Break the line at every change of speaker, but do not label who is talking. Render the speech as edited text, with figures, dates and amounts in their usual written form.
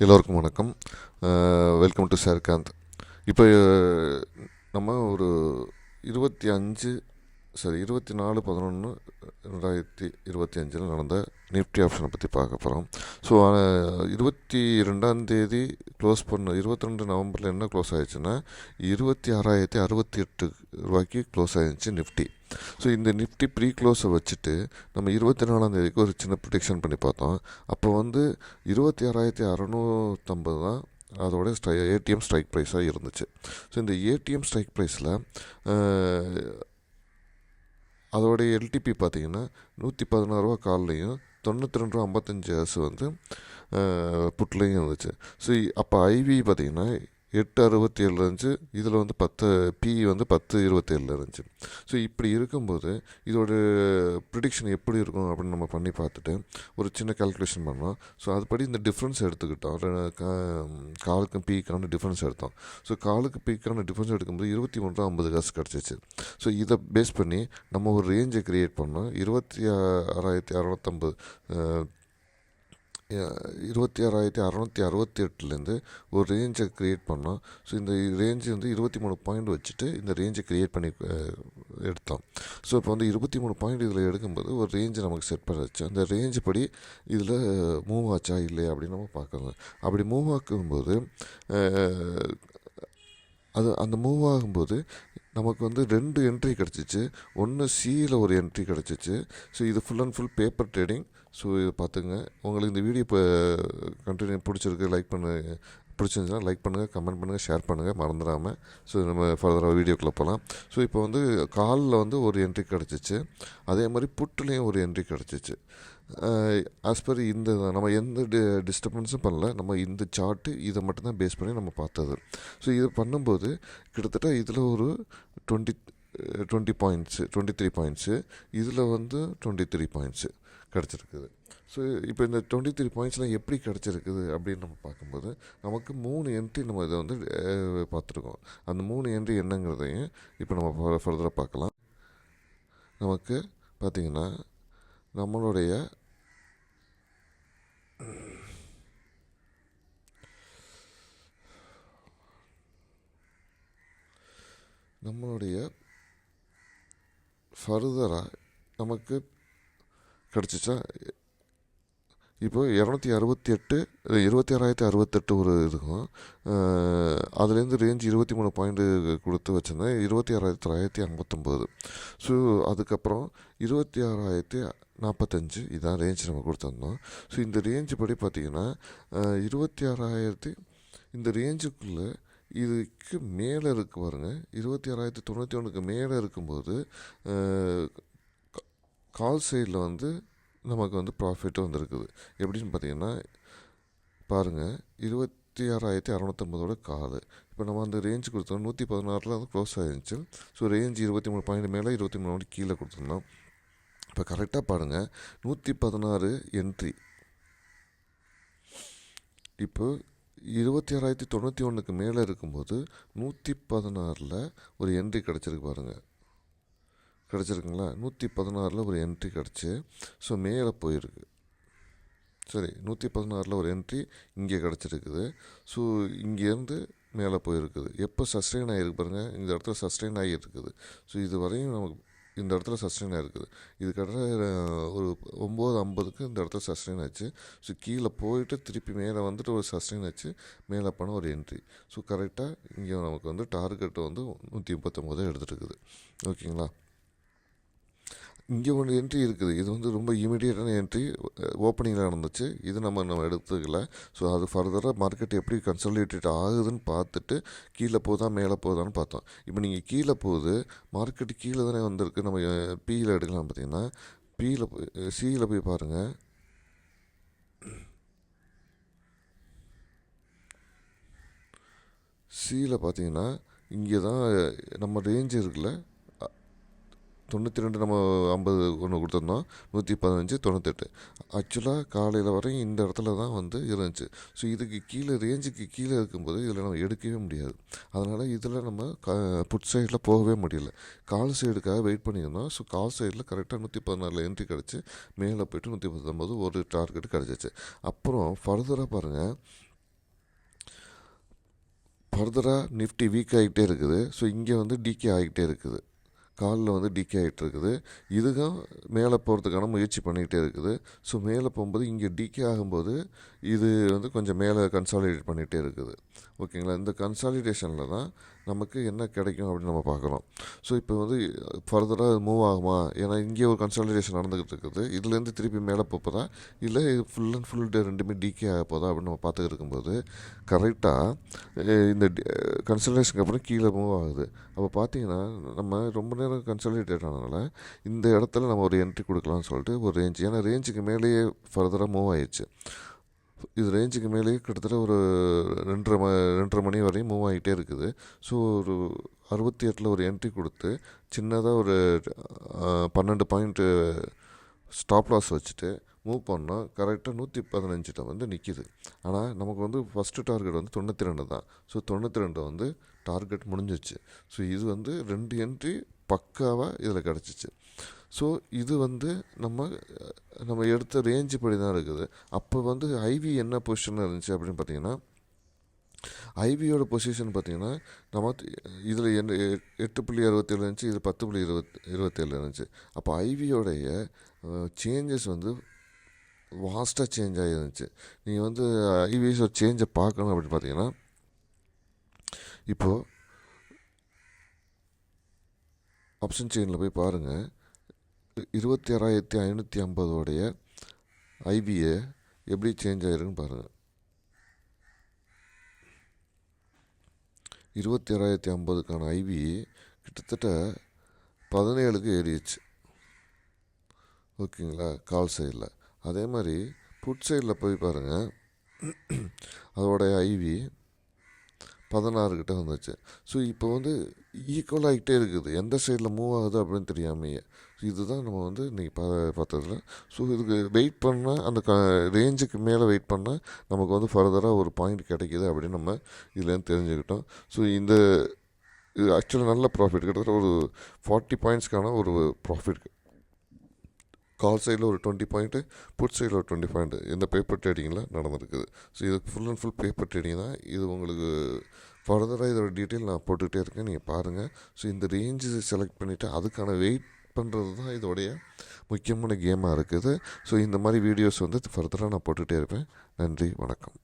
எல்லோருக்கும் வணக்கம். Welcome to Sherkanth. இப்போ நம்ம ஒரு 24/11/2025 நடந்த நிஃப்டி ஆப்ஷனை பற்றி பார்க்க போகிறோம். ஸோ 22 க்ளோஸ் பண்ண 22 நவம்பரில் என்ன க்ளோஸ் ஆயிடுச்சுன்னா 26,068 ரூபாய்க்கு க்ளோஸ் ஆயிடுச்சு நிஃப்டி. ஸோ இந்த நிஃப்டி ப்ரீ க்ளோஸை வச்சுட்டு நம்ம 24 ஒரு சின்ன ப்ரிடிக்ஷன் பண்ணி பார்த்தோம். அப்போ 26,650 தான் அதோட ஏடிஎம் ஸ்ட்ரைக் ப்ரைஸாக இருந்துச்சு. ஸோ இந்த ஏடிஎம் ஸ்ட்ரைக் ப்ரைஸில் அதோடைய எல்டிபி பார்த்தீங்கன்னா 116 ரூபா கால்லையும் 92.55 புட்லேயும் இருந்துச்சு. ஸோ அப்போ ஐவி பார்த்தீங்கன்னா 8.67 இருந்துச்சு. இதில் 10 10.27 இருந்துச்சு. ஸோ இப்படி இருக்கும்போது இதோட ப்ரிடிக்ஷன் எப்படி இருக்கும் அப்படின்னு நம்ம பண்ணி பார்த்துட்டு ஒரு சின்ன கால்குலேஷன் பண்ணோம். ஸோ அதுபடி இந்த டிஃப்ரென்ஸ் எடுத்துக்கிட்டோம். காலுக்கும் பீக்கான டிஃப்ரென்ஸ் எடுத்தோம். ஸோ காலுக்கு பீக்கான டிஃப்ரென்ஸ் எடுக்கும்போது 23.50 கிடச்சிச்சு. ஸோ இதை பேஸ் பண்ணி நம்ம ஒரு ரேஞ்சை க்ரியேட் பண்ணோம். 26,668 ஒரு ரேஞ்சை க்ரியேட் பண்ணோம். ஸோ இந்த ரேஞ்சு 23 பாயிண்ட் வச்சுட்டு இந்த ரேஞ்சை க்ரியேட் பண்ணி எடுத்தோம். ஸோ இப்போ 23 பாயிண்ட் இதில் எடுக்கும்போது ஒரு ரேஞ்சு நமக்கு செட் பண்ணிச்சு. அந்த ரேஞ்சு படி இதில் மூவ் ஆச்சா இல்லையா அப்படின்னு நம்ம பார்க்கணும். அப்படி மூவ் ஆகும்போது அந்த மூவ் ஆகும்போது நமக்கு 2 என்ட்ரி கிடச்சிச்சு. ஒன்று சியில் ஒரு என்ட்ரி கிடச்சிச்சு. ஸோ இது full and full paper trading. So இதை பார்த்துங்க. உங்களுக்கு இந்த வீடியோ இப்போ கண்டினியூ பிடிச்சிருக்கு பிடிச்சிருந்துச்சுன்னா லைக் பண்ணுங்கள், கமெண்ட் பண்ணுங்கள், ஷேர் பண்ணுங்கள் மறந்துடாமல். ஸோ நம்ம ஃபர்தராக வீடியோக்குள்ளே போகலாம். ஸோ இப்போ காலில் ஒரு என்ட்ரி கிடச்சிச்சு. அதே மாதிரி புட்டுலேயும் ஒரு என்ட்ரி கிடச்சிச்சு. ஆஸ் பர் இந்த நம்ம எந்த டிஸ்டர்பன்ஸும் பண்ணல. நம்ம இந்த சார்ட்டு இதை மட்டும்தான் பேஸ் பண்ணி நம்ம பார்த்தது. ஸோ இது பண்ணும்போது கிட்டத்தட்ட இதில் ஒரு 23 பாயிண்ட்ஸு இதில் 23 பாயிண்ட்ஸு கிடச்சிருக்குது. ஸோ இப்போ இந்த 23 பாயிண்ட்ஸ்லாம் எப்படி கிடச்சிருக்குது அப்படின்னு நம்ம பார்க்கும்போது நமக்கு 3 என்ட்ரி நம்ம இதை பார்த்துருக்கோம். அந்த 3 என்ட்ரி என்னங்கிறதையும் இப்போ நம்ம ஃபர்தராக பார்க்கலாம். நமக்கு பார்த்திங்கன்னா நம்மளுடைய ஃபர்தராக நமக்கு கிடச்சிச்சா இப்போ 26,68 ஒரு இதுக்கும் அதுலேருந்து ரேஞ்ச் 23 பாயிண்ட்டு கொடுத்து வச்சுருந்தேன். 26,959. ஸோ அதுக்கப்புறம் 26,045 இதான் ரேஞ்ச் நம்ம கொடுத்துருந்தோம். ஸோ இந்த ரேஞ்சு படி பார்த்திங்கன்னா 26,000 இந்த ரேஞ்சுக்குள்ளே இதுக்கு மேலே இருக்கு பாருங்கள். 26,091 மேலே இருக்கும்போது கால் சைடில் நமக்கு ப்ராஃபிட்டும் வந்திருக்குது. எப்படின்னு பார்த்தீங்கன்னா பாருங்கள், 26,650 கால். இப்போ நம்ம அந்த ரேஞ்சு கொடுத்தோம் 116 க்ளோஸ் ஆகிருந்துச்சு. ஸோ ரேஞ்சு 23 பாயிண்ட் மேலே 23 கீழே கொடுத்துருந்தோம். இப்போ கரெக்டாக பாருங்கள், 116 என்ட்ரி. இப்போ 26,091 மேலே இருக்கும்போது 116 ஒரு என்ட்ரி கிடச்சிருக்கு பாருங்கள். கிடச்சிருக்குங்களா? 116 ஒரு என்ட்ரி கிடச்சி ஸோ மேலே போயிருக்கு. சரி, 116 ஒரு என்ட்ரி இங்கே கிடச்சிருக்குது. ஸோ இங்கேருந்து மேலே போயிருக்குது. எப்போ சஸ்டெயின் ஆகிருக்கு பாருங்கள், இந்த இடத்துல சஸ்டெயின் ஆகியிருக்குது. ஸோ இது வரையும் நமக்கு இந்த இடத்துல சஸ்டெயின் ஆகிருக்குது. இது கிட்ட ஒரு 9:50 இந்த இடத்துல சஸ்டெயின் ஆச்சு. ஸோ கீழே போயிட்டு திருப்பி மேலே ஒரு சஸ்டெயின் ஆச்சு. மேலே போன ஒரு என்ட்ரி. ஸோ கரெக்டாக இங்கே நமக்கு டார்கெட்டு 139 எடுத்துகிட்டு இருக்குது. ஓகேங்களா? இங்கே ஒன்று என்ட்ரி இருக்குது. இது ரொம்ப இமீடியட்டான என்ட்ரி ஓப்பனிங்கில் நடந்துச்சு. இது நம்ம எடுத்துக்கல. ஸோ அது ஃபர்தராக மார்க்கெட் எப்படி கன்சாலிடேட் ஆகுதுன்னு பார்த்துட்டு கீழே போதா மேலே போதான்னு பார்த்தோம். இப்போ நீங்கள் கீழே போகுது, மார்க்கெட்டு கீழே தானே வந்திருக்கு. நம்ம பியில் எடுக்கலாம். பார்த்தீங்கன்னா சியில் போய் பாருங்கள். சியில் பார்த்தீங்கன்னா இங்கே தான் நம்ம ரேஞ்சு இருக்குல்ல, 92 நம்ம 50 ஒன்று கொடுத்துருந்தோம், 115 98. ஆக்சுவலாக காலையில் வரையும் இந்த இடத்துல தான் இருந்துச்சு. ஸோ இதுக்கு கீழே ரேஞ்சுக்கு கீழே இருக்கும்போது இதில் நம்ம எடுக்கவே முடியாது. அதனால் இதில் நம்ம புட் சைடில் போகவே முடியல. கால் சைடுக்காக வெயிட் பண்ணியிருந்தோம். ஸோ கால் சைடில் கரெக்டாக 114 என்ட்ரி கிடச்சி மேலே போய்ட்டு 119 ஒரு டார்கெட் கிடச்சிச்சு. அப்புறம் ஃபர்தராக பாருங்கள், ஃபர்தராக நிஃப்டி வீக் ஆகிட்டே இருக்குது. ஸோ இங்கே வந்து டிகே ஆகிட்டே இருக்குது. காலில் வந்து டிகே ஆகிட்டு இருக்குது. இதுதான் மேலே போகிறதுக்கான முயற்சி பண்ணிகிட்டே இருக்குது. ஸோ மேலே போகும்போது இங்கே டிகே ஆகும்போது இது வந்து கொஞ்சம் மேலே கன்சாலிடேட் பண்ணிகிட்டே இருக்குது. ஓகேங்களா? இந்த கன்சாலிடேஷனில் தான் நமக்கு என்ன கிடைக்கும் அப்படின்னு நம்ம பார்க்குறோம். ஸோ இப்போ வந்து ஃபர்தராக மூவ் ஆகுமா? ஏன்னா இங்கே ஒரு கன்சாலிடேஷன் நடந்துக்கிட்டு இருக்குது. இதுலேருந்து திருப்பி மேலே போதா இல்லை இது ஃபுல் அண்ட் ஃபுல் ரெண்டுமே டிகே ஆக போதா அப்படின்னு நம்ம பார்த்துக்கிட்டு இருக்கும்போது கரெக்டாக இந்த கன்சாலிடேஷனுக்கு அப்புறம் கீழே மூவ் ஆகுது. அப்போ பார்த்தீங்கன்னா நம்ம ரொம்ப நேரம் கன்சாலிடேட் ஆனதுனால இந்த இடத்துல நம்ம ஒரு என்ட்ரி கொடுக்கலாம்னு சொல்லிட்டு ஒரு ரேஞ்ச், ஏன்னா ரேஞ்சுக்கு மேலேயே ஃபர்தராக மூவ் ஆயிடுச்சு. இது ரேஞ்சுக்கு மேலேயே கிட்டத்தட்ட ஒரு 2:30 மணி வரையும் மூவ் ஆகிட்டே இருக்குது. ஸோ ஒரு 68 ஒரு என்ட்ரி கொடுத்து சின்னதாக ஒரு 12 பாயிண்ட்டு ஸ்டாப் லாஸ் வச்சுட்டு மூவ் பண்ணால் கரெக்டாக 115 வந்து நிற்கிது. ஆனால் நமக்கு வந்து ஃபஸ்ட்டு டார்கெட் வந்து 92 தான். ஸோ 92 வந்து டார்கெட் முடிஞ்சிச்சு. ஸோ இது வந்து 2 என்ட்ரி பக்காவாக இதில் கிடச்சிச்சு. ஸோ இது வந்து நம்ம எடுத்த ரேஞ்சு படி தான் இருக்குது. அப்போ வந்து ஐவி என்ன பொசிஷனில் இருந்துச்சு அப்படின்னு பார்த்தீங்கன்னா, ஐவியோட பொசிஷன் பார்த்திங்கன்னா நம்ம இதில் 8.67 இருந்துச்சு, இது 10.27 இருந்துச்சு. அப்போ ஐவியோடைய சேஞ்சஸ் வந்து வாஸ்ட்டாக சேஞ்ச் ஆகிருந்துச்சு. நீங்கள் வந்து ஐவிஸோட சேஞ்சை பார்க்கணும் அப்படின்னு பார்த்தீங்கன்னா, இப்போது ஆப்ஷன் செயினில் போய் பாருங்கள். 26,550 ஐபிஏ எப்படி சேஞ்ச் ஆகிருக்குன்னு பாருங்கள். 26,050 ஐவி கிட்டத்தட்ட 17க்கு ஏறிடுச்சு. ஓகேங்களா? கால் சைடில். அதே மாதிரி புட் சைடில் போய் பாருங்கள். அதோடைய ஐவி 16 கிட்ட வந்துச்சு. ஸோ இப்போ வந்து ஈக்குவல் ஆகிட்டே இருக்குது, எந்த சைடில் மூவ் ஆகுது அப்படின்னு தெரியாமையே. இதுதான் நம்ம வந்து இன்றைக்கி பார்த்ததில்ல. ஸோ இதுக்கு வெயிட் பண்ணால் அந்த ரேஞ்சுக்கு மேலே வெயிட் பண்ணால் நமக்கு வந்து ஃபர்தராக ஒரு பாயிண்ட் கிடைக்கிது அப்படின்னு நம்ம இதுலேருந்து தெரிஞ்சுக்கிட்டோம். ஸோ இது ஆக்சுவலாக நல்ல ப்ராஃபிட், கிட்டத்தட்ட ஒரு 40 பாயிண்ட்ஸ்க்கான ஒரு ப்ராஃபிட். கால் சைடில் ஒரு 20 பாயிண்ட்டு, புட் சைடில் ஒரு 20 பாயிண்ட்டு இந்த பேப்பர் ட்ரேடிங்கில் நடந்திருக்குது. ஸோ இது full and full paper trading தான். இது உங்களுக்கு ஃபர்தராக இதோட டீட்டெயில் நான் போட்டுக்கிட்டே இருக்கேன், நீங்கள் பாருங்கள். ஸோ இந்த ரேஞ்சு செலக்ட் பண்ணிவிட்டு அதுக்கான வெயிட் பண்ணுறது தான் இதோடைய முக்கியமான கேமாக இருக்குது. ஸோ இந்த மாதிரி வீடியோஸ் வந்து ஃபர்தராக நான் போட்டுகிட்டே இருப்பேன். நன்றி, வணக்கம்.